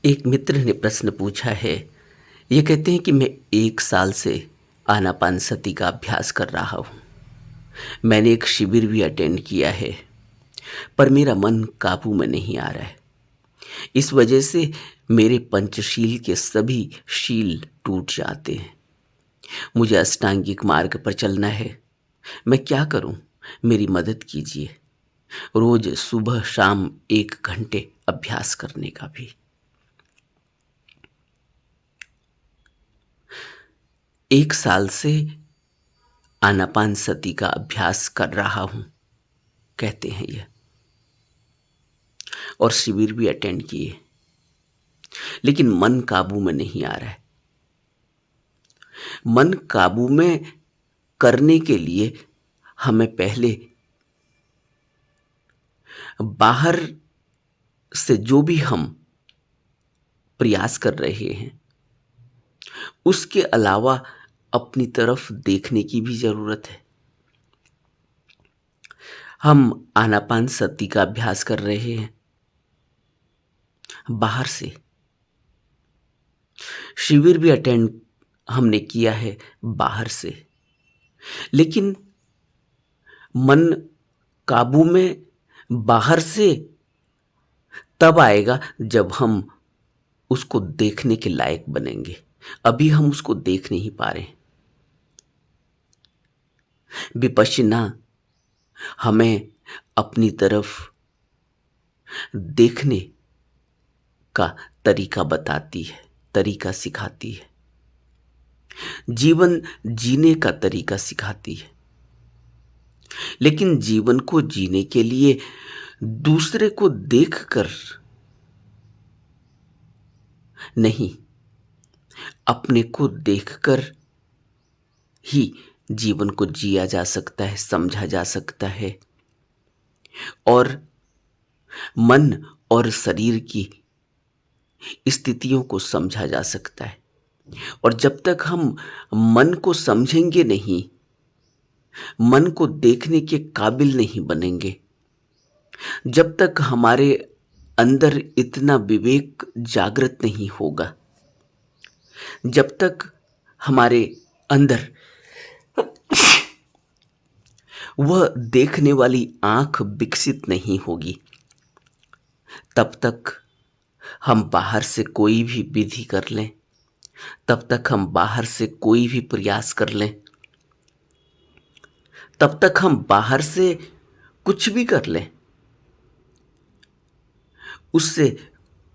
एक मित्र ने प्रश्न पूछा है। ये कहते हैं कि मैं 1 साल से आनापानसती का अभ्यास कर रहा हूँ। मैंने एक शिविर भी अटेंड किया है, पर मेरा मन काबू में नहीं आ रहा है। इस वजह से मेरे पंचशील के सभी शील टूट जाते हैं। मुझे अष्टांगिक मार्ग पर चलना है। मैं क्या करूं? मेरी मदद कीजिए। रोज सुबह शाम 1 घंटे अभ्यास करने का भी। 1 साल से आनापानसती का अभ्यास कर रहा हूं, कहते हैं ये, और शिविर भी अटेंड किए, लेकिन मन काबू में नहीं आ रहा है। मन काबू में करने के लिए हमें पहले बाहर से जो भी हम प्रयास कर रहे हैं उसके अलावा अपनी तरफ देखने की भी जरूरत है। हम आनापानसती का अभ्यास कर रहे हैं बाहर से, शिविर भी अटेंड हमने किया है बाहर से, लेकिन मन काबू में बाहर से तब आएगा जब हम उसको देखने के लायक बनेंगे। अभी हम उसको देख नहीं पा रहे। विपश्यना हमें अपनी तरफ देखने का तरीका बताती है, तरीका सिखाती है, जीवन जीने का तरीका सिखाती है। लेकिन जीवन को जीने के लिए दूसरे को देखकर नहीं, अपने को देखकर ही जीवन को जिया जा सकता है, समझा जा सकता है, और मन और शरीर की स्थितियों को समझा जा सकता है। और जब तक हम मन को समझेंगे नहीं, मन को देखने के काबिल नहीं बनेंगे, जब तक हमारे अंदर इतना विवेक जागृत नहीं होगा, जब तक हमारे अंदर वह देखने वाली आंख विकसित नहीं होगी, तब तक हम बाहर से कोई भी विधि कर लें, तब तक हम बाहर से कोई भी प्रयास कर लें, तब तक हम बाहर से कुछ भी कर लें, उससे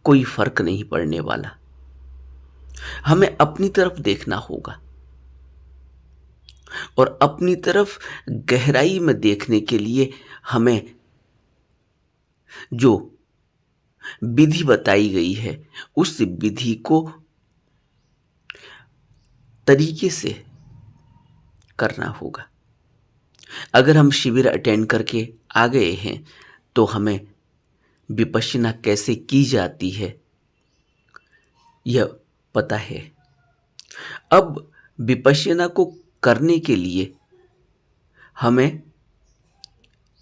कोई फर्क नहीं पड़ने वाला। हमें अपनी तरफ देखना होगा, और अपनी तरफ गहराई में देखने के लिए हमें जो विधि बताई गई है उस विधि को तरीके से करना होगा। अगर हम शिविर अटेंड करके आ गए हैं तो हमें विपश्यना कैसे की जाती है यह पता है। अब विपश्यना को करने के लिए हमें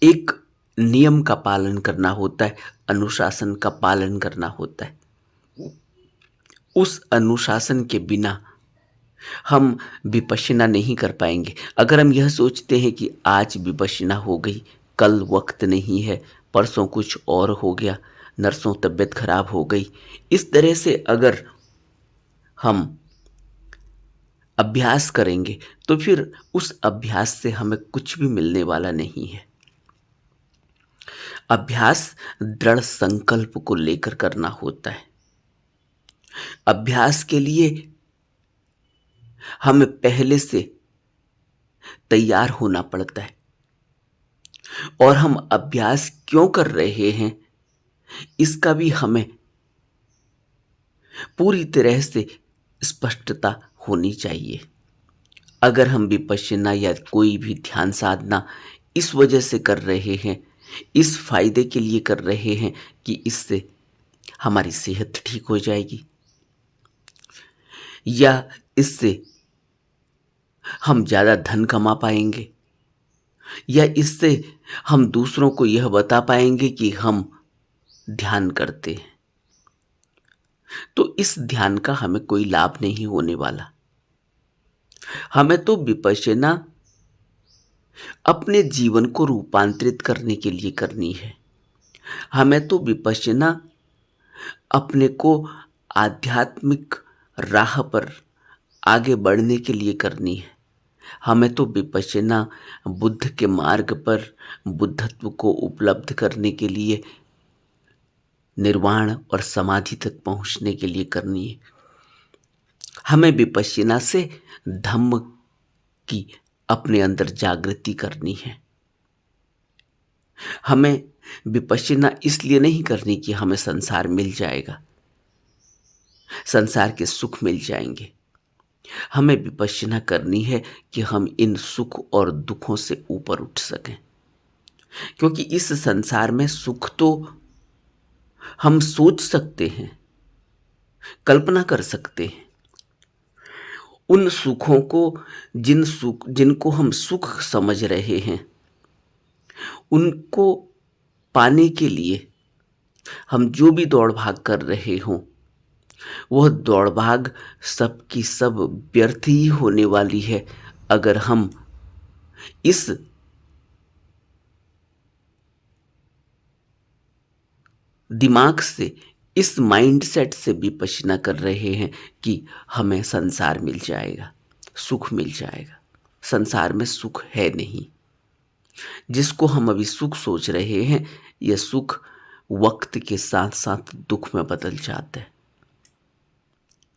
एक नियम का पालन करना होता है, अनुशासन का पालन करना होता है। उस अनुशासन के बिना हम विपश्यना नहीं कर पाएंगे। अगर हम यह सोचते हैं कि आज विपश्यना हो गई, कल वक्त नहीं है, परसों कुछ और हो गया, नरसों तबीयत खराब हो गई, इस तरह से अगर हम अभ्यास करेंगे तो फिर उस अभ्यास से हमें कुछ भी मिलने वाला नहीं है। अभ्यास दृढ़ संकल्प को लेकर करना होता है। अभ्यास के लिए हमें पहले से तैयार होना पड़ता है, और हम अभ्यास क्यों कर रहे हैं इसका भी हमें पूरी तरह से स्पष्टता होनी चाहिए। अगर हम विपश्यना या कोई भी ध्यान साधना इस वजह से कर रहे हैं, इस फायदे के लिए कर रहे हैं कि इससे हमारी सेहत ठीक हो जाएगी, या इससे हम ज़्यादा धन कमा पाएंगे, या इससे हम दूसरों को यह बता पाएंगे कि हम ध्यान करते हैं, तो इस ध्यान का हमें कोई लाभ नहीं होने वाला। हमें तो विपश्यना अपने जीवन को रूपांतरित करने के लिए करनी है। हमें तो विपश्यना अपने को आध्यात्मिक राह पर आगे बढ़ने के लिए करनी है। हमें तो विपश्यना बुद्ध के मार्ग पर बुद्धत्व को उपलब्ध करने के लिए, निर्वाण और समाधि तक पहुंचने के लिए करनी है। हमें विपश्यना से धम्म की अपने अंदर जागृति करनी है। हमें विपश्यना इसलिए नहीं करनी कि हमें संसार मिल जाएगा, संसार के सुख मिल जाएंगे। हमें विपश्यना करनी है कि हम इन सुख और दुखों से ऊपर उठ सकें, क्योंकि इस संसार में सुख तो हम सोच सकते हैं, कल्पना कर सकते हैं। उन सुखों को, जिनको हम सुख समझ रहे हैं, उनको पाने के लिए हम जो भी दौड़ भाग कर रहे हों, वह दौड़ भाग सब की सब व्यर्थ ही होने वाली है अगर हम इस दिमाग से, इस माइंडसेट से विपश्यना कर रहे हैं कि हमें संसार मिल जाएगा, सुख मिल जाएगा। संसार में सुख है नहीं। जिसको हम अभी सुख सोच रहे हैं, यह सुख वक्त के साथ साथ दुख में बदल जाता है।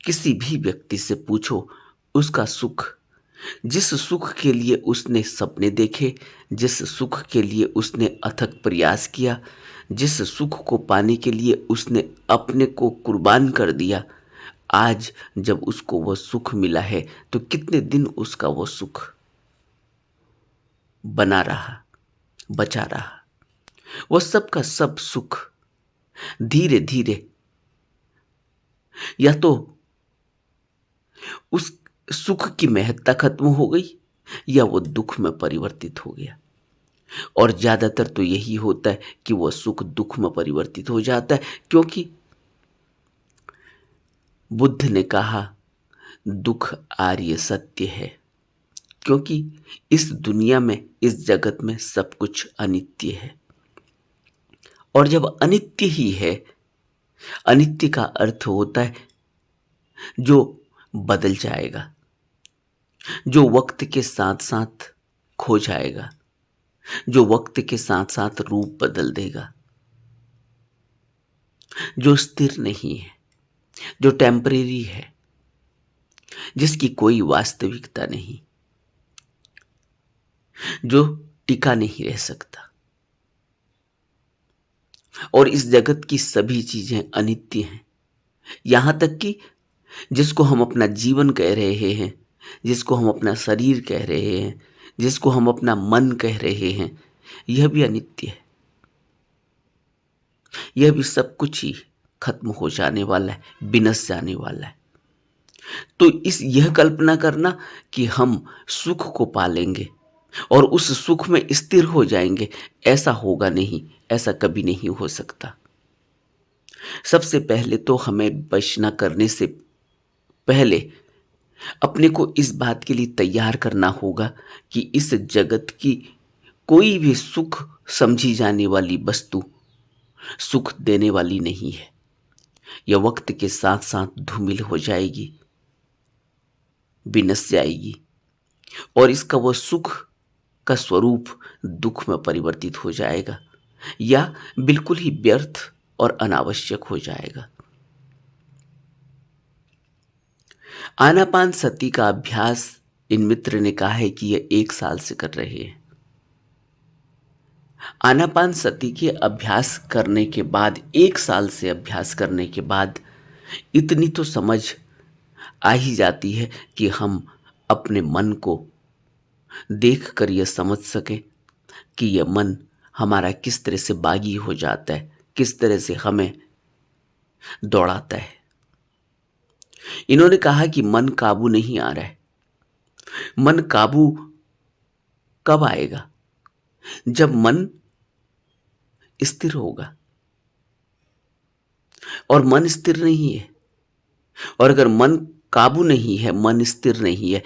किसी भी व्यक्ति से पूछो, उसका सुख, जिस सुख के लिए उसने सपने देखे, जिस सुख के लिए उसने अथक प्रयास किया, जिस सुख को पाने के लिए उसने अपने को कुर्बान कर दिया, आज जब उसको वह सुख मिला है तो कितने दिन उसका वह सुख बना रहा, बचा रहा। वह सब का सब सुख धीरे धीरे या तो उस सुख की महत्ता खत्म हो गई या वो दुख में परिवर्तित हो गया। और ज्यादातर तो यही होता है कि वह सुख दुख में परिवर्तित हो जाता है, क्योंकि बुद्ध ने कहा दुख आर्य सत्य है, क्योंकि इस दुनिया में, इस जगत में सब कुछ अनित्य है। और जब अनित्य ही है, अनित्य का अर्थ होता है जो बदल जाएगा, जो वक्त के साथ साथ खो जाएगा, जो वक्त के साथ साथ रूप बदल देगा, जो स्थिर नहीं है, जो टेम्परेरी है, जिसकी कोई वास्तविकता नहीं, जो टिका नहीं रह सकता। और इस जगत की सभी चीजें अनित्य हैं, यहां तक कि जिसको हम अपना जीवन कह रहे हैं, जिसको हम अपना शरीर कह रहे हैं, जिसको हम अपना मन कह रहे हैं, यह भी अनित्य है। यह भी सब कुछ ही खत्म हो जाने वाला है, विनश जाने वाला है। तो यह कल्पना करना कि हम सुख को पालेंगे और उस सुख में स्थिर हो जाएंगे, ऐसा होगा नहीं, ऐसा कभी नहीं हो सकता। सबसे पहले तो हमें विपश्यना करने से पहले अपने को इस बात के लिए तैयार करना होगा कि इस जगत की कोई भी सुख समझी जाने वाली वस्तु सुख देने वाली नहीं है। यह वक्त के साथ साथ धूमिल हो जाएगी, विनश जाएगी, और इसका वह सुख का स्वरूप दुख में परिवर्तित हो जाएगा या बिल्कुल ही व्यर्थ और अनावश्यक हो जाएगा। आनापान सती का अभ्यास इन मित्र ने कहा है कि यह 1 साल से कर रहे हैं। आनापान सती के अभ्यास करने के बाद, 1 साल से अभ्यास करने के बाद इतनी तो समझ आ ही जाती है कि हम अपने मन को देख कर यह समझ सकें कि यह मन हमारा किस तरह से बागी हो जाता है, किस तरह से हमें दौड़ाता है। इन्होंने कहा कि मन काबू नहीं आ रहा है। मन काबू कब आएगा? जब मन स्थिर होगा, और मन स्थिर नहीं है। और अगर मन काबू नहीं है, मन स्थिर नहीं है,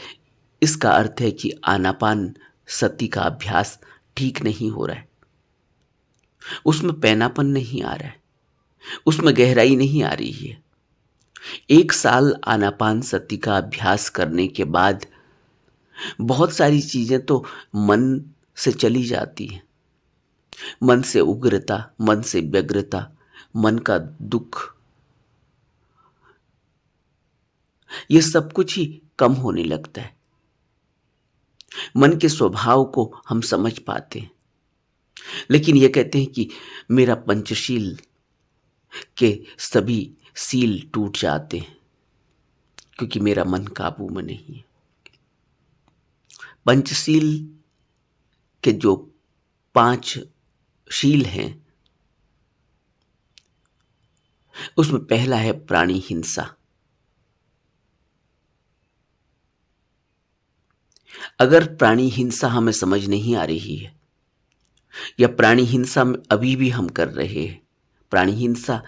इसका अर्थ है कि आनापान सती का अभ्यास ठीक नहीं हो रहा है। उसमें पैनापन नहीं आ रहा है, उसमें गहराई नहीं आ रही है। 1 साल आनापान सती का अभ्यास करने के बाद बहुत सारी चीजें तो मन से चली जाती हैं। मन से उग्रता, मन से व्यग्रता, मन का दुख, ये सब कुछ ही कम होने लगता है। मन के स्वभाव को हम समझ पाते हैं। लेकिन ये कहते हैं कि मेरा पंचशील के सभी सील टूट जाते हैं क्योंकि मेरा मन काबू में नहीं है। पंचशील के जो 5 शील हैं, उसमें पहला है प्राणी हिंसा। अगर प्राणी हिंसा हमें समझ नहीं आ रही है या प्राणी हिंसा में अभी भी हम कर रहे हैं, प्राणी हिंसा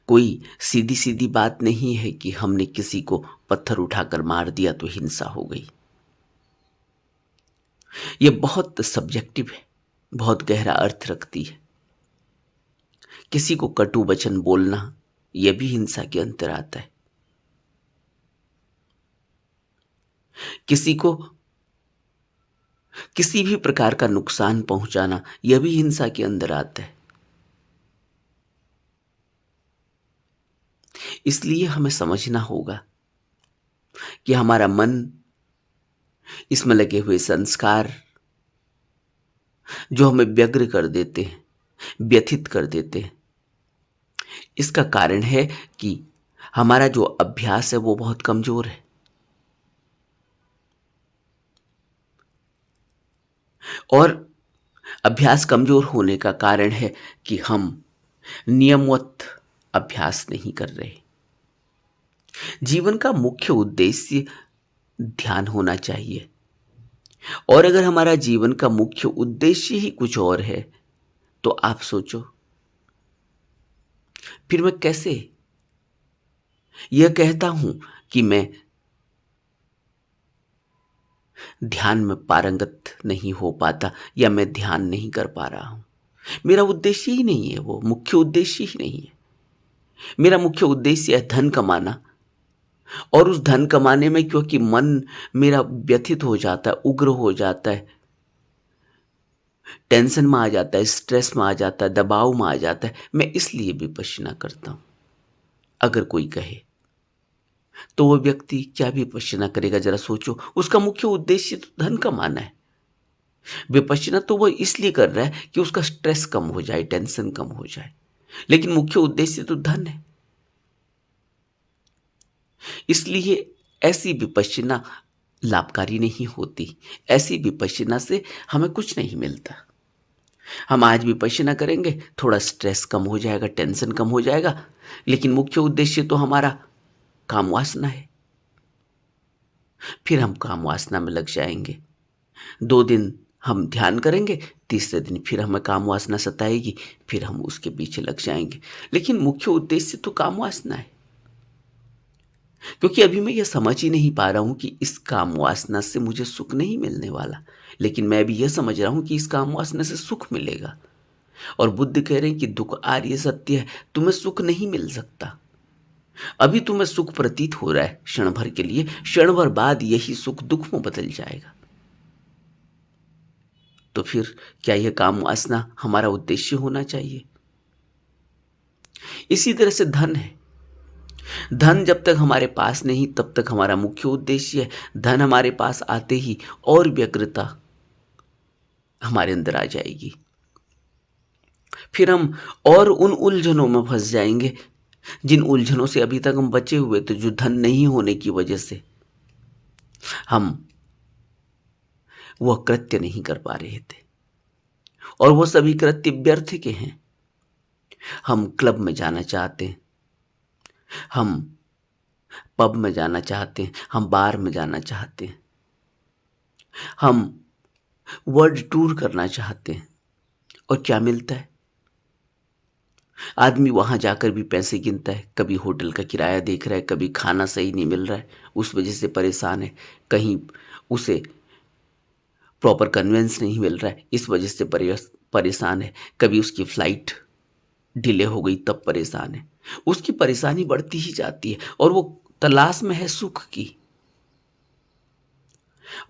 कोई सीधी सीधी बात नहीं है कि हमने किसी को पत्थर उठाकर मार दिया तो हिंसा हो गई। यह बहुत सब्जेक्टिव है, बहुत गहरा अर्थ रखती है। किसी को कटु वचन बोलना यह भी हिंसा के अंतर आता है। किसी को किसी भी प्रकार का नुकसान पहुंचाना यह भी हिंसा के अंदर आता है। इसलिए हमें समझना होगा कि हमारा मन, इसमें लगे हुए संस्कार जो हमें व्यग्र कर देते हैं, व्यथित कर देते हैं, इसका कारण है कि हमारा जो अभ्यास है वो बहुत कमजोर है। और अभ्यास कमजोर होने का कारण है कि हम नियमवत अभ्यास नहीं कर रहे। जीवन का मुख्य उद्देश्य ध्यान होना चाहिए, और अगर हमारा जीवन का मुख्य उद्देश्य ही कुछ और है तो आप सोचो फिर मैं कैसे यह कहता हूं कि मैं ध्यान में पारंगत नहीं हो पाता या मैं ध्यान नहीं कर पा रहा हूं। मेरा उद्देश्य ही नहीं है, वो मुख्य उद्देश्य ही नहीं है। मेरा मुख्य उद्देश्य है धन कमाना, और उस धन कमाने में क्योंकि मन मेरा व्यथित हो जाता है, उग्र हो जाता है, टेंशन में आ जाता है, स्ट्रेस में आ जाता है, दबाव में आ जाता है, मैं इसलिए विपश्यना करता हूं। अगर कोई कहे तो वो व्यक्ति क्या विपश्यना करेगा, जरा सोचो। उसका मुख्य उद्देश्य तो धन कमाना है। विपश्यना तो वो इसलिए कर रहा है कि उसका स्ट्रेस कम हो जाए, टेंशन कम हो जाए, लेकिन मुख्य उद्देश्य तो धन है। इसलिए ऐसी विपश्यना लाभकारी नहीं होती। ऐसी विपश्यना से हमें कुछ नहीं मिलता। हम आज विपश्यना करेंगे, थोड़ा स्ट्रेस कम हो जाएगा, टेंशन कम हो जाएगा, लेकिन मुख्य उद्देश्य तो हमारा काम वासना है। फिर हम काम वासना में लग जाएंगे। 2 दिन हम ध्यान करेंगे, तीसरे दिन फिर हमें काम वासना सताएगी, फिर हम उसके पीछे लग जाएंगे। लेकिन मुख्य उद्देश्य तो काम वासना है। क्योंकि अभी मैं ये समझ ही नहीं पा रहा हूं कि इस काम वासना से मुझे सुख नहीं मिलने वाला, लेकिन मैं अभी यह समझ रहा हूं कि इस काम वासना से सुख मिलेगा। और बुद्ध कह रहे हैं कि दुख आर्य सत्य है, तुम्हें सुख नहीं मिल सकता। अभी तुम्हें सुख प्रतीत हो रहा है क्षण भर के लिए, क्षण भर बाद यही सुख दुख में बदल जाएगा। तो फिर क्या यह काम वासना हमारा उद्देश्य होना चाहिए? इसी तरह से धन है। धन जब तक हमारे पास नहीं तब तक हमारा मुख्य उद्देश्य है। धन हमारे पास आते ही और व्यग्रता हमारे अंदर आ जाएगी। फिर हम और उन उलझनों में फंस जाएंगे जिन उलझनों से अभी तक हम बचे हुए थे, जो धन नहीं होने की वजह से हम वह कृत्य नहीं कर पा रहे थे, और वो सभी कृत्य व्यर्थ के हैं। हम क्लब में जाना चाहते हैं, हम पब में जाना चाहते हैं, हम बार में जाना चाहते हैं, हम वर्ल्ड टूर करना चाहते हैं, और क्या मिलता है? आदमी वहाँ जाकर भी पैसे गिनता है, कभी होटल का किराया देख रहा है, कभी खाना सही नहीं मिल रहा है, उस वजह से परेशान है, कहीं उसे प्रॉपर कन्वेंस नहीं मिल रहा है, इस वजह से परेशान है, कभी उसकी फ्लाइट डिले हो गई तब परेशान है। उसकी परेशानी बढ़ती ही जाती है और वो तलाश में है सुख की।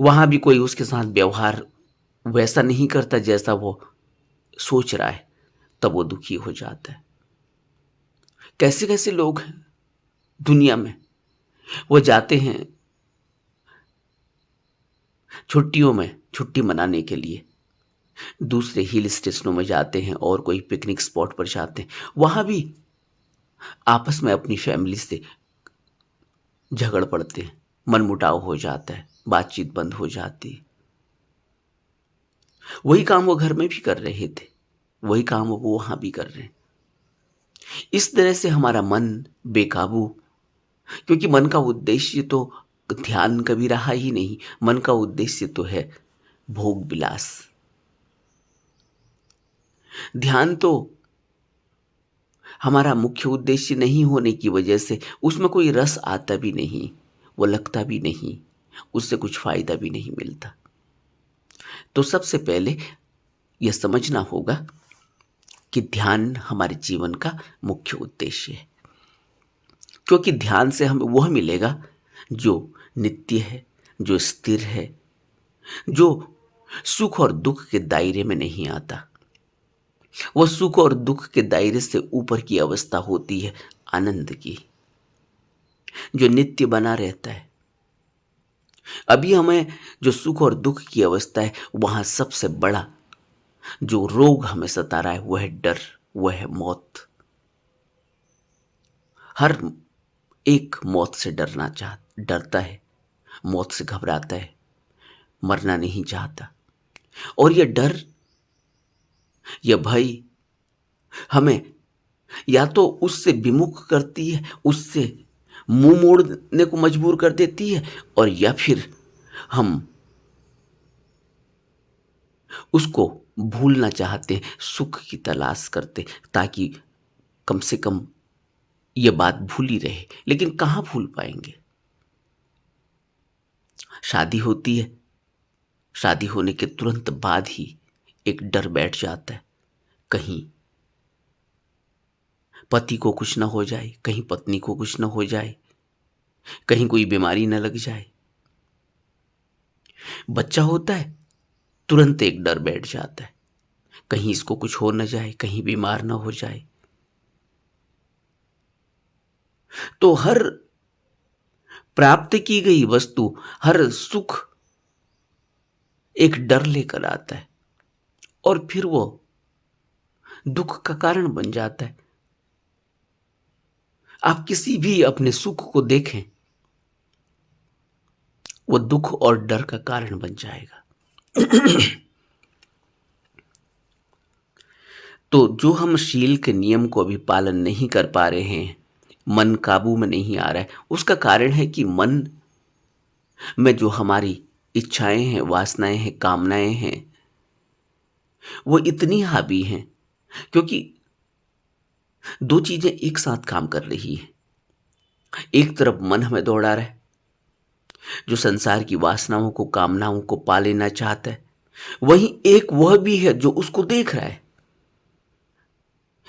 वहाँ भी कोई उसके साथ व्यवहार वैसा नहीं करता जैसा वो सोच रहा है, तब वो दुखी हो जाता है। कैसे-कैसे लोग हैं दुनिया में, वो जाते हैं छुट्टियों में छुट्टी मनाने के लिए, दूसरे हिल स्टेशनों में जाते हैं और कोई पिकनिक स्पॉट पर जाते हैं। वहाँ भी आपस में अपनी फैमिली से झगड़ पड़ते हैं, मनमुटाव हो जाता है, बातचीत बंद हो जाती है। वही काम वो घर में भी कर रहे थे, वही काम वो वहाँ भी कर रहे हैं। इस तरह से हमारा मन बेकाबू, क्योंकि मन का उद्देश्य तो ध्यान कभी रहा ही नहीं, मन का उद्देश्य तो है भोग विलास। ध्यान तो हमारा मुख्य उद्देश्य नहीं होने की वजह से उसमें कोई रस आता भी नहीं, वो लगता भी नहीं, उससे कुछ फायदा भी नहीं मिलता। तो सबसे पहले यह समझना होगा कि ध्यान हमारे जीवन का मुख्य उद्देश्य है, क्योंकि ध्यान से हमें वह मिलेगा जो नित्य है, जो स्थिर है, जो सुख और दुख के दायरे में नहीं आता। वह सुख और दुख के दायरे से ऊपर की अवस्था होती है आनंद की, जो नित्य बना रहता है। अभी हमें जो सुख और दुख की अवस्था है, वहां सबसे बड़ा जो रोग हमें सता रहा है वह है डर, वह है मौत। हर एक मौत से डरता है, मौत से घबराता है, मरना नहीं चाहता। और यह डर, यह भय हमें या तो उससे विमुख करती है, उससे मुंह मोड़ने को मजबूर कर देती है, और या फिर हम उसको भूलना चाहते हैं, सुख की तलाश करते, ताकि कम से कम यह बात भूली रहे। लेकिन कहाँ भूल पाएंगे? शादी होती है, शादी होने के तुरंत बाद ही एक डर बैठ जाता है, कहीं पति को कुछ ना हो जाए, कहीं पत्नी को कुछ ना हो जाए, कहीं कोई बीमारी न लग जाए। बच्चा होता है, तुरंत एक डर बैठ जाता है, कहीं इसको कुछ हो न जाए, कहीं बीमार ना हो जाए। तो हर प्राप्त की गई वस्तु, हर सुख एक डर लेकर आता है और फिर वो दुख का कारण बन जाता है। आप किसी भी अपने सुख को देखें, वो दुख और डर का कारण बन जाएगा। तो जो हम शील के नियम को अभी पालन नहीं कर पा रहे हैं, मन काबू में नहीं आ रहा है, उसका कारण है कि मन में जो हमारी इच्छाएं हैं, वासनाएं हैं, कामनाएं हैं, वो इतनी हावी हैं, क्योंकि दो चीजें एक साथ काम कर रही है। एक तरफ मन हमें दौड़ा रहा है, जो संसार की वासनाओं को, कामनाओं को पा लेना चाहता है, वहीं एक वह भी है जो उसको देख रहा है।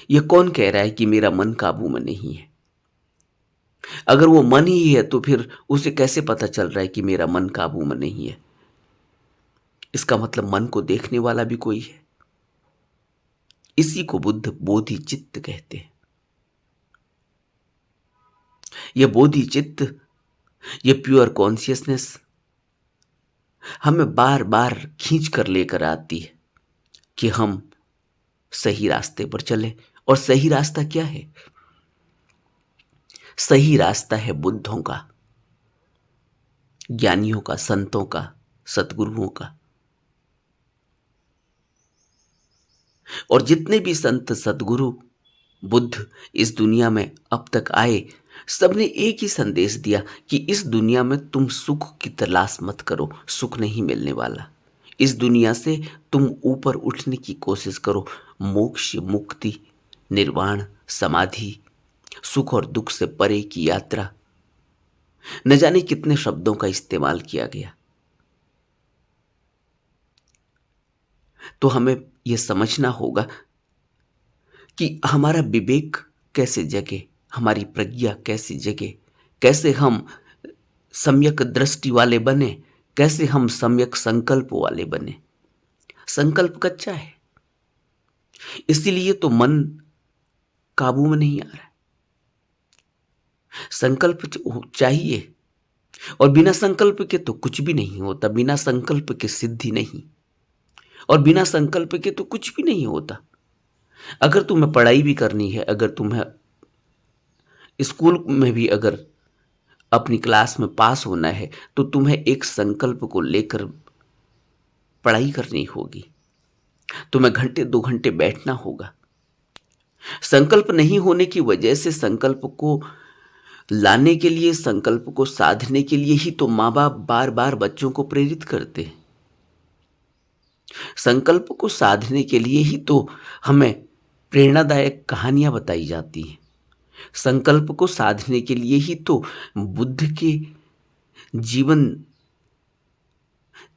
यह कौन कह रहा है कि मेरा मन काबू में नहीं है? अगर वो मन ही है तो फिर उसे कैसे पता चल रहा है कि मेरा मन काबू में नहीं है? इसका मतलब मन को देखने वाला भी कोई है। इसी को बुद्ध बोधि चित्त कहते हैं। यह बोधि चित्त, यह प्योर कॉन्शियसनेस हमें बार बार खींच कर लेकर आती है कि हम सही रास्ते पर चले। और सही रास्ता क्या है? सही रास्ता है बुद्धों का, ज्ञानियों का, संतों का, सतगुरुओं का। और जितने भी संत, सतगुरु, बुद्ध इस दुनिया में अब तक आए, सबने एक ही संदेश दिया कि इस दुनिया में तुम सुख की तलाश मत करो, सुख नहीं मिलने वाला। इस दुनिया से तुम ऊपर उठने की कोशिश करो, मोक्ष, मुक्ति, निर्वाण, समाधि, सुख और दुख से परे की यात्रा, न जाने कितने शब्दों का इस्तेमाल किया गया। तो हमें यह समझना होगा कि हमारा विवेक कैसे जगे, हमारी प्रज्ञा कैसे जगे, कैसे हम सम्यक दृष्टि वाले बने, कैसे हम सम्यक संकल्प वाले बने। संकल्प कच्चा है, इसीलिए तो मन काबू में नहीं आ रहा है। संकल्प चाहिए, और बिना संकल्प के तो कुछ भी नहीं होता। बिना संकल्प के सिद्धि नहीं, और बिना संकल्प के तो कुछ भी नहीं होता। अगर तुम्हें पढ़ाई भी करनी है, अगर तुम्हें स्कूल में भी अगर अपनी क्लास में पास होना है, तो तुम्हें एक संकल्प को लेकर पढ़ाई करनी होगी। तुम्हें घंटे 2 घंटे बैठना होगा। संकल्प नहीं होने की वजह से, संकल्प को लाने के लिए, संकल्प को साधने के लिए ही तो माँ बाप बार बार बच्चों को प्रेरित करते हैं। संकल्प को साधने के लिए ही तो हमें प्रेरणादायक कहानियां बताई जाती हैं। संकल्प को साधने के लिए ही तो बुद्ध के जीवन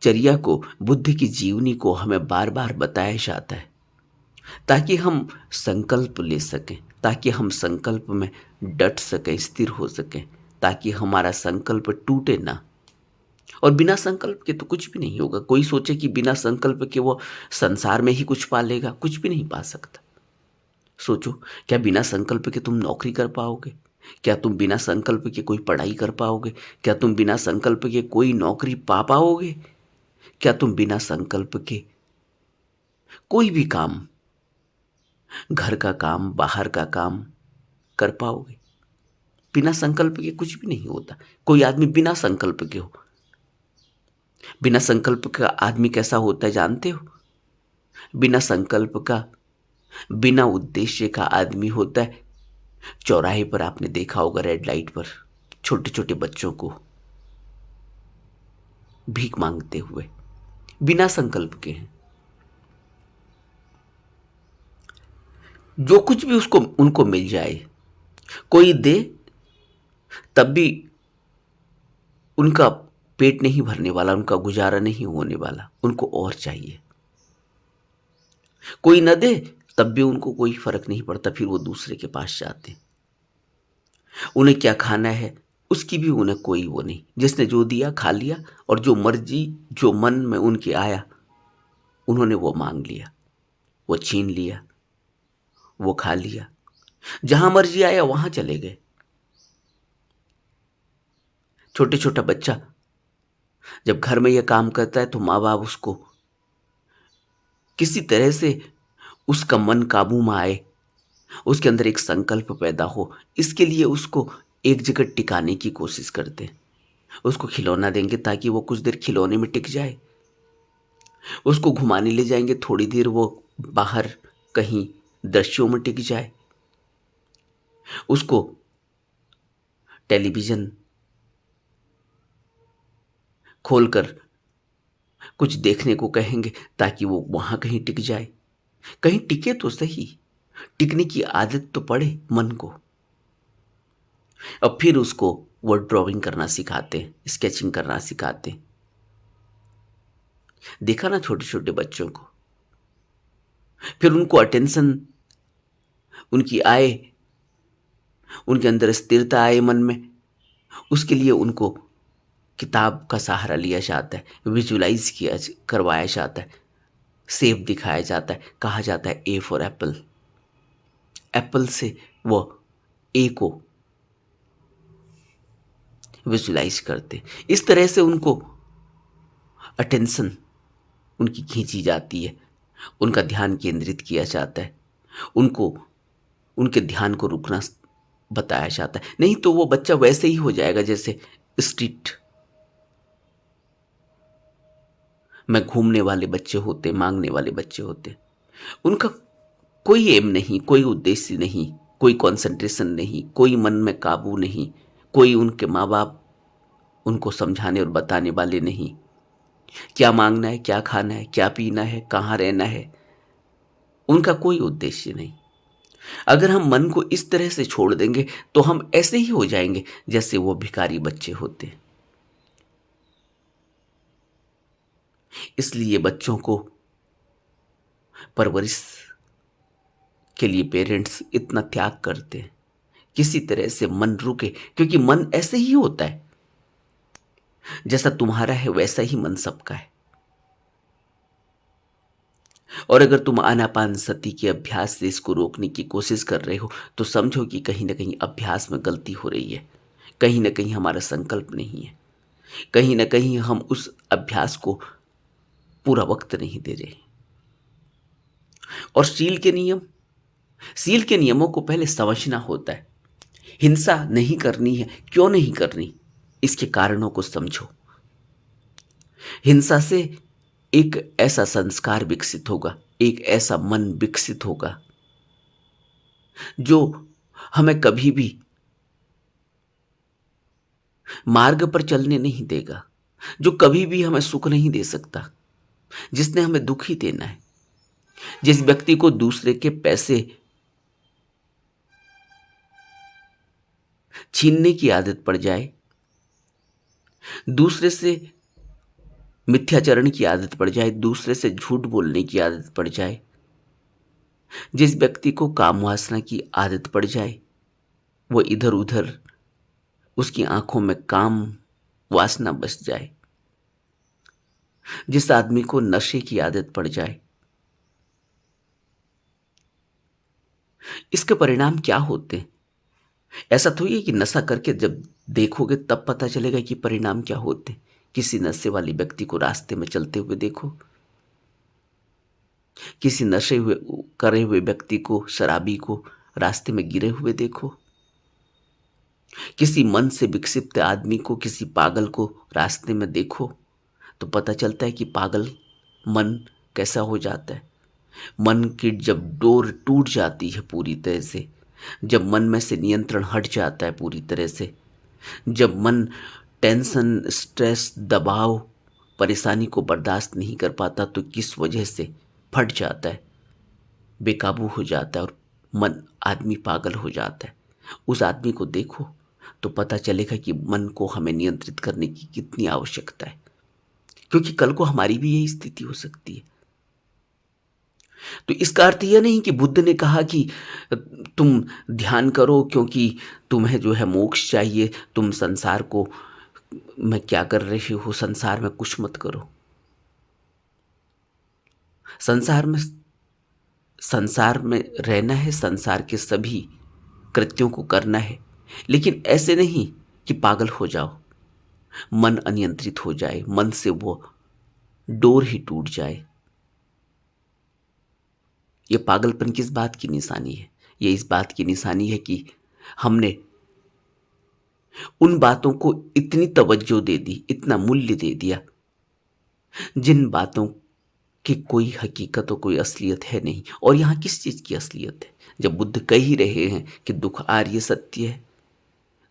चर्या को, बुद्ध की जीवनी को हमें बार बार बताया जाता है, ताकि हम संकल्प ले सकें, ताकि हम संकल्प में डट सकें, स्थिर हो सकें, ताकि हमारा संकल्प टूटे ना। और बिना संकल्प के तो कुछ भी नहीं होगा। कोई सोचे कि बिना संकल्प के वो संसार में ही कुछ पा लेगा, कुछ भी नहीं पा सकता। सोचो, क्या बिना संकल्प के तुम नौकरी कर पाओगे? क्या तुम बिना संकल्प के कोई पढ़ाई कर पाओगे? क्या तुम बिना संकल्प के कोई नौकरी पा पाओगे? क्या तुम बिना संकल्प के कोई भी काम, घर का काम, बाहर का काम कर पाओगे? बिना संकल्प के कुछ भी नहीं होता। कोई आदमी बिना संकल्प के हो, बिना संकल्प का आदमी कैसा होता है जानते हो? बिना संकल्प का, बिना उद्देश्य का आदमी होता है, चौराहे पर आपने देखा होगा, रेड लाइट पर छोटे छोटे बच्चों को भीख मांगते हुए, बिना संकल्प के हैं। जो कुछ भी उसको उनको मिल जाए, कोई दे, तब भी उनका पेट नहीं भरने वाला, उनका गुजारा नहीं होने वाला, उनको और चाहिए। कोई न दे तब भी उनको कोई फर्क नहीं पड़ता, फिर वो दूसरे के पास जाते। उन्हें क्या खाना है उसकी भी उन्हें कोई वो नहीं। जिसने जो दिया खा लिया, और जो मर्जी, जो मन में उनके आया, उन्होंने वो मांग लिया, वो छीन लिया, वो खा लिया। जहां मर्जी आया वहां चले गए। छोटे छोटा बच्चा जब घर में यह काम करता है तो माँ बाप उसको किसी तरह से, उसका मन काबू में आए, उसके अंदर एक संकल्प पैदा हो, इसके लिए उसको एक जगह टिकाने की कोशिश करते हैं। उसको खिलौना देंगे ताकि वो कुछ देर खिलौने में टिक जाए, उसको घुमाने ले जाएंगे, थोड़ी देर वो बाहर कहीं दृश्यों में टिक जाए, उसको टेलीविजन खोलकर कुछ देखने को कहेंगे ताकि वो वहां कहीं टिक जाए। कहीं टिके तो सही, टिकने की आदत तो पड़े मन को। अब फिर उसको वो ड्राइंग करना सिखाते हैं, स्केचिंग करना सिखाते हैं। देखा ना छोटे छोटे बच्चों को, फिर उनको अटेंशन उनकी आए, उनके अंदर स्थिरता आए मन में, उसके लिए उनको किताब का सहारा लिया जाता है, विजुलाइज किया करवाया जाता है, सेब दिखाया जाता है, कहा जाता है ए फॉर एप्पल। एप्पल से वो ए को विजुलाइज करते। इस तरह से उनको अटेंशन उनकी खींची जाती है, उनका ध्यान केंद्रित किया जाता है, उनको उनके ध्यान को रुकना बताया जाता है। नहीं तो वो बच्चा वैसे ही हो जाएगा जैसे स्ट्रीट में घूमने वाले बच्चे होते, मांगने वाले बच्चे होते। उनका कोई एम नहीं, कोई उद्देश्य नहीं, कोई कंसंट्रेशन नहीं, कोई मन में काबू नहीं, कोई उनके माँ बाप उनको समझाने और बताने वाले नहीं। क्या मांगना है, क्या खाना है, क्या पीना है, कहाँ रहना है, उनका कोई उद्देश्य नहीं। अगर हम मन को इस तरह से छोड़ देंगे तो हम ऐसे ही हो जाएंगे जैसे वो भिखारी बच्चे होते हैं। इसलिए बच्चों को परवरिश के लिए पेरेंट्स इतना त्याग करते हैं, किसी तरह से मन रुके, क्योंकि मन ऐसे ही होता है, जैसा तुम्हारा है वैसा ही मन सबका है। और अगर तुम आनापानसति के अभ्यास से इसको रोकने की कोशिश कर रहे हो तो समझो कि कहीं ना कहीं अभ्यास में गलती हो रही है, कहीं ना कहीं हमारा संकल्प नहीं है, कहीं ना कहीं हम उस अभ्यास को पूरा वक्त नहीं दे रहे। और शील के नियमों को पहले समझना होता है। हिंसा नहीं करनी है, क्यों नहीं करनी, इसके कारणों को समझो। हिंसा से एक ऐसा संस्कार विकसित होगा, एक ऐसा मन विकसित होगा जो हमें कभी भी मार्ग पर चलने नहीं देगा, जो कभी भी हमें सुख नहीं दे सकता, जिसने हमें दुख ही देना है। जिस व्यक्ति को दूसरे के पैसे छीनने की आदत पड़ जाए, दूसरे से मिथ्याचरण की आदत पड़ जाए, दूसरे से झूठ बोलने की आदत पड़ जाए, जिस व्यक्ति को काम वासना की आदत पड़ जाए, वो इधर उधर उसकी आंखों में काम वासना बस जाए, जिस आदमी को नशे की आदत पड़ जाए, इसके परिणाम क्या होते हैं? ऐसा तो ये कि नशा करके जब देखोगे तब पता चलेगा कि परिणाम क्या होते हैं। किसी नशे वाले व्यक्ति को रास्ते में चलते हुए देखो, किसी नशे हुए करे हुए व्यक्ति को, शराबी को रास्ते में गिरे हुए देखो, किसी मन से विक्षिप्त आदमी को, किसी पागल को रास्ते में देखो, तो पता चलता है कि पागल मन कैसा हो जाता है। मन की जब डोर टूट जाती है पूरी तरह से, जब मन में से नियंत्रण हट जाता है पूरी तरह से, जब मन टेंशन, स्ट्रेस, दबाव, परेशानी को बर्दाश्त नहीं कर पाता तो किस वजह से फट जाता है, बेकाबू हो जाता है और मन आदमी पागल हो जाता है। उस आदमी को देखो तो पता चलेगा कि मन को हमें नियंत्रित करने की कितनी आवश्यकता है, क्योंकि कल को हमारी भी यही स्थिति हो सकती है। तो इसका अर्थ यह नहीं कि बुद्ध ने कहा कि तुम ध्यान करो क्योंकि तुम्हें जो है मोक्ष चाहिए, तुम संसार को में क्या कर रहे हो, संसार में कुछ मत करो। संसार में रहना है, संसार के सभी कृत्यों को करना है, लेकिन ऐसे नहीं कि पागल हो जाओ, मन अनियंत्रित हो जाए, मन से वो डोर ही टूट जाए। ये पागलपन किस बात की निशानी है? ये इस बात की निशानी है कि हमने उन बातों को इतनी तवज्जो दे दी, इतना मूल्य दे दिया, जिन बातों की कोई हकीकत और कोई असलियत है नहीं। और यहाँ किस चीज की असलियत है? जब बुद्ध कह ही रहे हैं कि दुख आर्य सत्य है,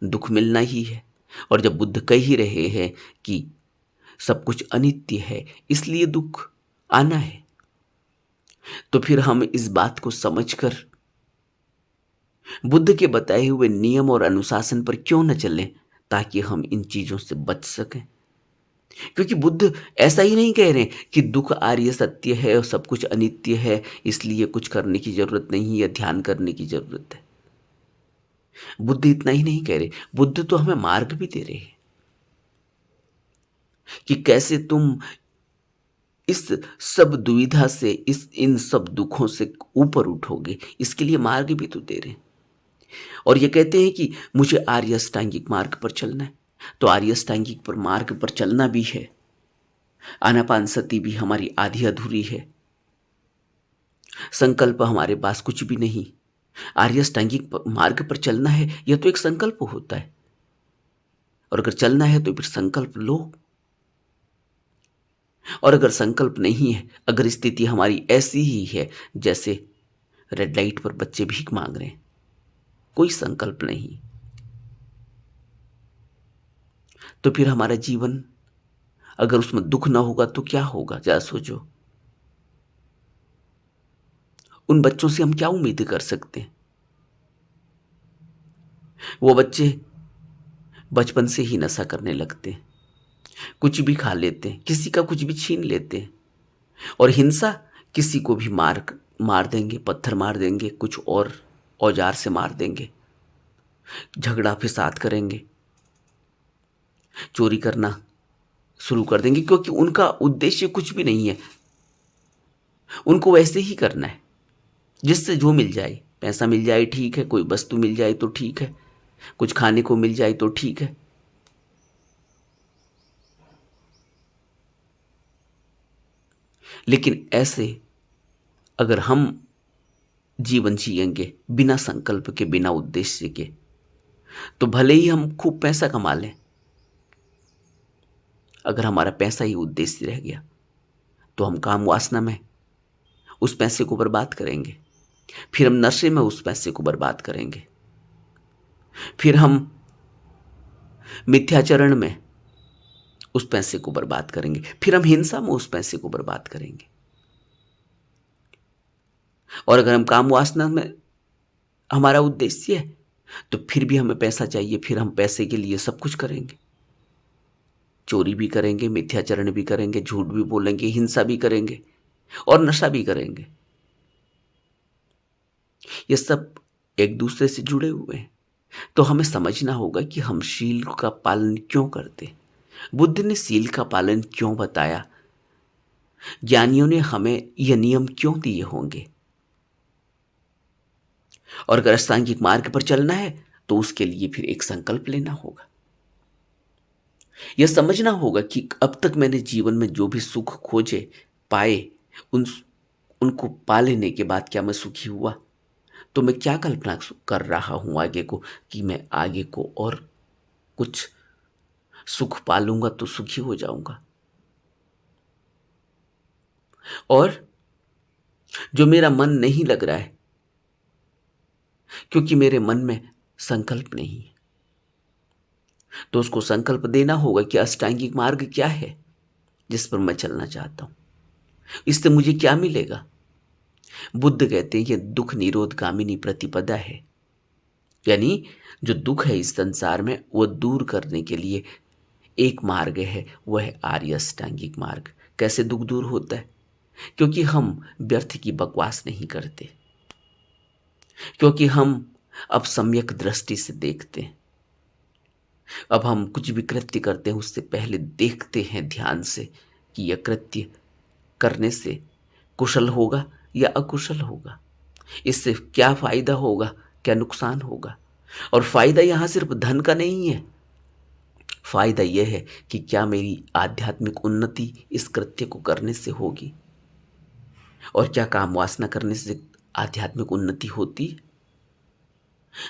दुख मिलना ही है, और जब बुद्ध कह ही रहे हैं कि सब कुछ अनित्य है इसलिए दुख आना है, तो फिर हम इस बात को समझकर बुद्ध के बताए हुए नियम और अनुशासन पर क्यों न चलें, ताकि हम इन चीजों से बच सकें। क्योंकि बुद्ध ऐसा ही नहीं कह रहे कि दुख आर्य सत्य है और सब कुछ अनित्य है इसलिए कुछ करने की जरूरत नहीं या ध्यान करने की जरूरत है। बुद्ध इतना ही नहीं कह रहे, बुद्ध तो हमें मार्ग भी दे रहे हैं कि कैसे तुम इस सब दुविधा से, इन सब दुखों से ऊपर उठोगे, इसके लिए मार्ग भी तो दे रहे हैं। और ये कहते हैं कि मुझे आर्य अष्टांगिक मार्ग पर चलना है, तो आर्य अष्टांगिक पर मार्ग पर चलना भी है, आनापानसति भी हमारी आधी अधूरी है, संकल्प हमारे पास कुछ भी नहीं। आर्य अष्टांगिक मार्ग पर चलना है, यह तो एक संकल्प होता है, और अगर चलना है तो फिर संकल्प लो। और अगर संकल्प नहीं है, अगर स्थिति हमारी ऐसी ही है जैसे रेड लाइट पर बच्चे भीख मांग रहे हैं, कोई संकल्प नहीं, तो फिर हमारा जीवन अगर उसमें दुख ना होगा तो क्या होगा? जरा सोचो। उन बच्चों से हम क्या उम्मीद कर सकते हैं? वो बच्चे बचपन से ही नशा करने लगते हैं, कुछ भी खा लेते हैं, किसी का कुछ भी छीन लेते हैं, और हिंसा, किसी को भी मार मार देंगे, पत्थर मार देंगे, कुछ और औजार से मार देंगे, झगड़ा फिसाद करेंगे, चोरी करना शुरू कर देंगे, क्योंकि उनका उद्देश्य कुछ भी नहीं है। उनको वैसे ही करना है, जिससे जो मिल जाए, पैसा मिल जाए ठीक है, कोई वस्तु मिल जाए तो ठीक है, कुछ खाने को मिल जाए तो ठीक है। लेकिन ऐसे अगर हम जीवन जिएंगे बिना संकल्प के, बिना उद्देश्य के, तो भले ही हम खूब पैसा कमा लें, अगर हमारा पैसा ही उद्देश्य रह गया तो हम काम वासना में उस पैसे को बर्बाद करेंगे, फिर हम नशे में उस पैसे को बर्बाद करेंगे, फिर हम मिथ्याचरण में उस पैसे को बर्बाद करेंगे, फिर हम हिंसा में उस पैसे को बर्बाद करेंगे। और अगर हम काम वासना में हमारा उद्देश्य है तो फिर भी हमें पैसा चाहिए, फिर हम पैसे के लिए सब कुछ करेंगे, चोरी भी करेंगे, मिथ्याचरण भी करेंगे, झूठ भी बोलेंगे, हिंसा भी करेंगे और नशा भी करेंगे। ये सब एक दूसरे से जुड़े हुए हैं। तो हमें समझना होगा कि हम शील का पालन क्यों करते, बुद्ध ने शील का पालन क्यों बताया, ज्ञानियों ने हमें यह नियम क्यों दिए होंगे। और अगर अष्टांगिक मार्ग पर चलना है तो उसके लिए फिर एक संकल्प लेना होगा। यह समझना होगा कि अब तक मैंने जीवन में जो भी सुख खोजे, पाए, उनको पा लेने के बाद क्या मैं सुखी हुआ? तो मैं क्या कल्पना कर रहा हूं आगे को, कि मैं आगे को और कुछ सुख पालूंगा तो सुखी हो जाऊंगा। और जो मेरा मन नहीं लग रहा है, क्योंकि मेरे मन में संकल्प नहीं है, तो उसको संकल्प देना होगा कि अष्टांगिक मार्ग क्या है जिस पर मैं चलना चाहता हूं, इससे मुझे क्या मिलेगा। बुद्ध कहते हैं ये दुख निरोध गामिनी प्रतिपदा है, यानी जो दुख है इस संसार में वो दूर करने के लिए एक मार्ग है, वह है आर्य अष्टांगिक मार्ग। कैसे दुख दूर होता है? क्योंकि हम व्यर्थ की बकवास नहीं करते, क्योंकि हम अब सम्यक दृष्टि से देखते हैं। अब हम कुछ भी कृत्य करते हैं उससे पहले देखते हैं ध्यान से कि यह कृत्य करने से कुशल होगा या अकुशल होगा, इससे क्या फायदा होगा, क्या नुकसान होगा। और फायदा यहां सिर्फ धन का नहीं है, फायदा यह है कि क्या मेरी आध्यात्मिक उन्नति इस कृत्य को करने से होगी, और क्या काम वासना करने से आध्यात्मिक उन्नति होती है।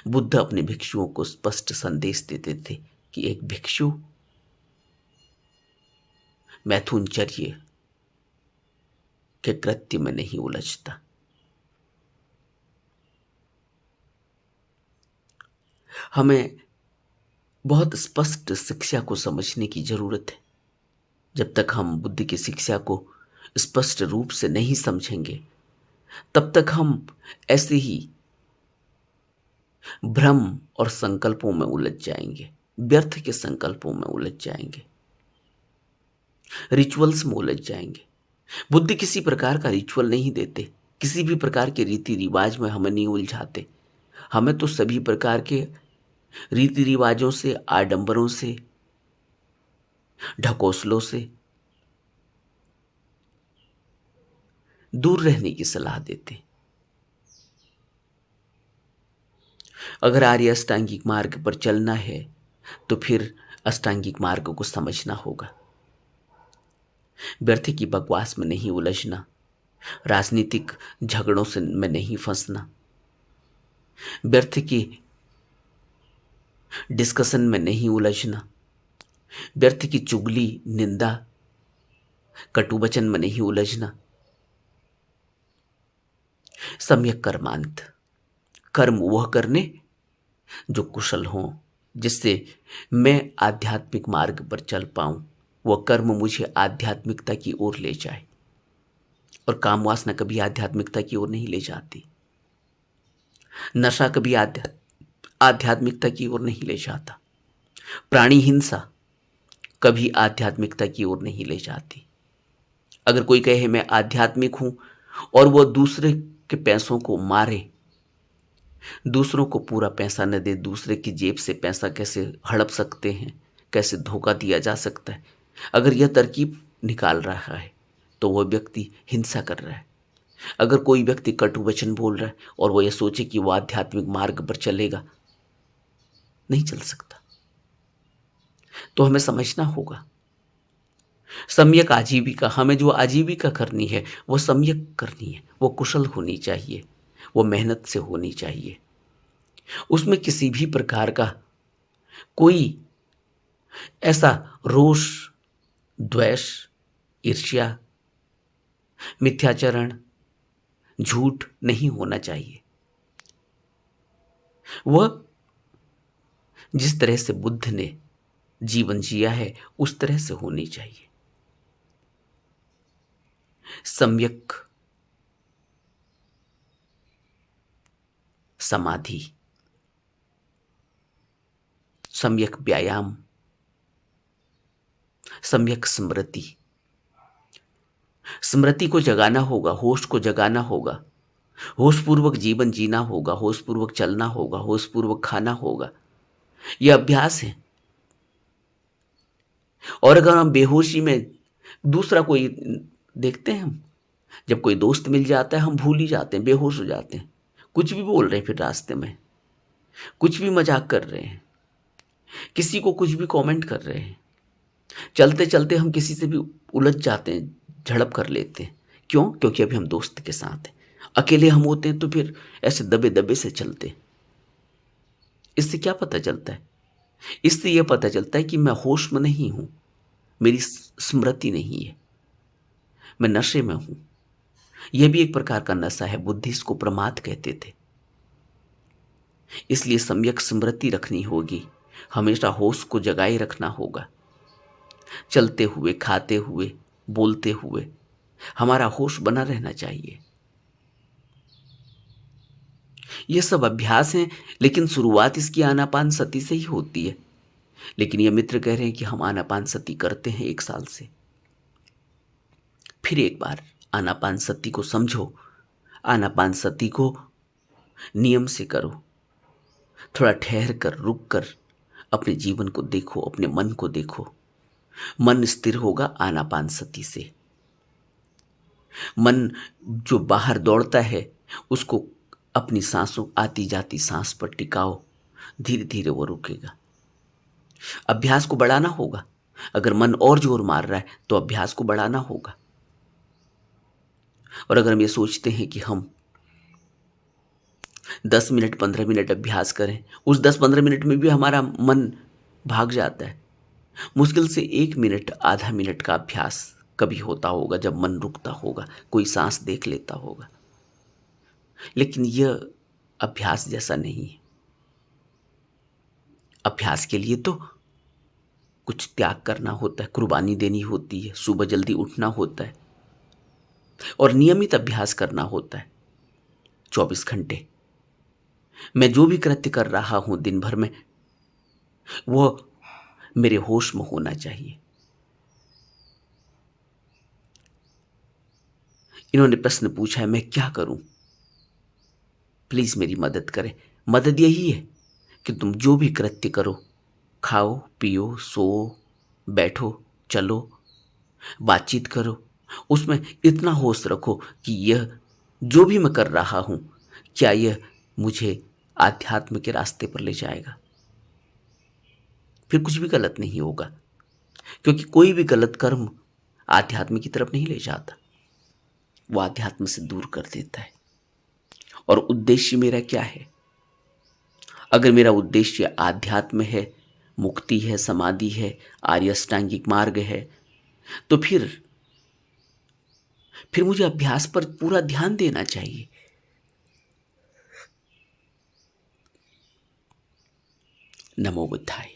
बुद्ध अपने भिक्षुओं को स्पष्ट संदेश देते थे कि एक भिक्षु मैथुनचर्य के कृत्य में नहीं उलझता। हमें बहुत स्पष्ट शिक्षा को समझने की जरूरत है। जब तक हम बुद्ध की शिक्षा को स्पष्ट रूप से नहीं समझेंगे, तब तक हम ऐसे ही भ्रम और संकल्पों में उलझ जाएंगे, व्यर्थ के संकल्पों में उलझ जाएंगे, रिचुअल्स में उलझ जाएंगे। बुद्ध किसी प्रकार का रिचुअल नहीं देते, किसी भी प्रकार के रीति रिवाज में हमें नहीं उलझाते। हमें तो सभी प्रकार के रीति रिवाजों से, आडंबरों से, ढकोसलों से दूर रहने की सलाह देते। अगर आर्य अष्टांगिक मार्ग पर चलना है तो फिर अष्टांगिक मार्ग को समझना होगा, व्यर्थ की बकवास में नहीं उलझना, राजनीतिक झगड़ों से में नहीं फंसना, व्यर्थ की डिस्कशन में नहीं उलझना, व्यर्थ की चुगली, निंदा, कटुवचन में नहीं उलझना। सम्यक कर्मांत, कर्म वह करने जो कुशल हों, जिससे मैं आध्यात्मिक मार्ग पर चल पाऊं, वह कर्म मुझे आध्यात्मिकता की ओर ले जाए। और काम वासना कभी आध्यात्मिकता की ओर नहीं ले जाती, नशा कभी आध्यात्मिकता की ओर नहीं ले जाता। प्राणी हिंसा कभी आध्यात्मिकता की ओर नहीं ले जाती। अगर कोई कहे मैं आध्यात्मिक हूं और वो दूसरे के पैसों को मारे, दूसरों को पूरा पैसा न दे, दूसरे की जेब से पैसा कैसे हड़प सकते हैं, कैसे धोखा दिया जा सकता है, अगर यह तरकीब निकाल रहा है तो वह व्यक्ति हिंसा कर रहा है। अगर कोई व्यक्ति कटु वचन बोल रहा है और वो ये सोचे कि वो आध्यात्मिक मार्ग पर चलेगा, नहीं चल सकता। तो हमें समझना होगा, सम्यक आजीविका, हमें जो आजीविका करनी है वो सम्यक करनी है, वो कुशल होनी चाहिए, वो मेहनत से होनी चाहिए। उसमें किसी भी प्रकार का कोई ऐसा रोष, द्वेष, ईर्ष्या, मिथ्याचरण, झूठ नहीं होना चाहिए। वह जिस तरह से बुद्ध ने जीवन जिया है उस तरह से होनी चाहिए। सम्यक समाधि, सम्यक व्यायाम, सम्यक स्मृति। स्मृति को जगाना होगा, होश को जगाना होगा, होशपूर्वक जीवन जीना होगा, होशपूर्वक चलना होगा, होशपूर्वक खाना होगा। यह अभ्यास है। और अगर हम बेहोशी में दूसरा कोई देखते हैं, हम जब कोई दोस्त मिल जाता है हम भूल ही जाते हैं, बेहोश हो जाते हैं, कुछ भी बोल रहे हैं, फिर रास्ते में कुछ भी मजाक कर रहे हैं, किसी को कुछ भी कमेंट कर रहे हैं, चलते चलते हम किसी से भी उलझ जाते हैं, झड़प कर लेते हैं। क्यों? क्योंकि अभी हम दोस्त के साथ हैं। अकेले हम होते हैं तो फिर ऐसे दबे दबे से चलते। इससे क्या पता चलता है? इससे यह पता चलता है कि मैं होश में नहीं हूं, मेरी स्मृति नहीं है, मैं नशे में हूं। यह भी एक प्रकार का नशा है, बुद्धि इसको प्रमाद कहते थे। इसलिए सम्यक स्मृति रखनी होगी, हमेशा होश को जगाए रखना होगा। चलते हुए, खाते हुए, बोलते हुए हमारा होश बना रहना चाहिए। ये सब अभ्यास हैं, लेकिन शुरुआत इसकी आनापान सती से ही होती है। लेकिन ये मित्र कह रहे हैं कि हम आनापान सती करते हैं 1 साल से। फिर एक बार आनापान सती को समझो, आनापान सती को नियम से करो, थोड़ा ठहर कर, रुक कर अपने जीवन को देखो, अपने मन को देखो। मन स्थिर होगा आनापान सती से। मन जो बाहर दौड़ता है उसको अपनी सांसों, आती जाती सांस पर टिकाओ, धीरे धीरे वो रुकेगा। अभ्यास को बढ़ाना होगा। अगर मन और जोर मार रहा है तो अभ्यास को बढ़ाना होगा। और अगर हम ये सोचते हैं कि हम 10 मिनट 15 मिनट अभ्यास करें, उस 10-15 मिनट में भी हमारा मन भाग जाता है। मुश्किल से 1 मिनट, आधा मिनट का अभ्यास कभी होता होगा जब मन रुकता होगा, कोई सांस देख लेता होगा। लेकिन यह अभ्यास जैसा नहीं है। अभ्यास के लिए तो कुछ त्याग करना होता है, कुर्बानी देनी होती है, सुबह जल्दी उठना होता है और नियमित अभ्यास करना होता है। 24 घंटे मैं जो भी कृत्य कर रहा हूं दिन भर में, वो मेरे होश में होना चाहिए। इन्होंने प्रश्न पूछा है, मैं क्या करूं? प्लीज मेरी मदद करें। मदद यही है कि तुम जो भी कृत्य करो, खाओ, पियो, सो, बैठो, चलो, बातचीत करो, उसमें इतना होश रखो कि यह जो भी मैं कर रहा हूं, क्या यह मुझे आध्यात्म के रास्ते पर ले जाएगा? फिर कुछ भी गलत नहीं होगा, क्योंकि कोई भी गलत कर्म आध्यात्म की तरफ नहीं ले जाता, वो आध्यात्म से दूर कर देता है। और उद्देश्य मेरा क्या है? अगर मेरा उद्देश्य आध्यात्म है, मुक्ति है, समाधि है, आर्य अष्टांगिक मार्ग है, तो फिर मुझे अभ्यास पर पूरा ध्यान देना चाहिए। नमो बुद्धाय।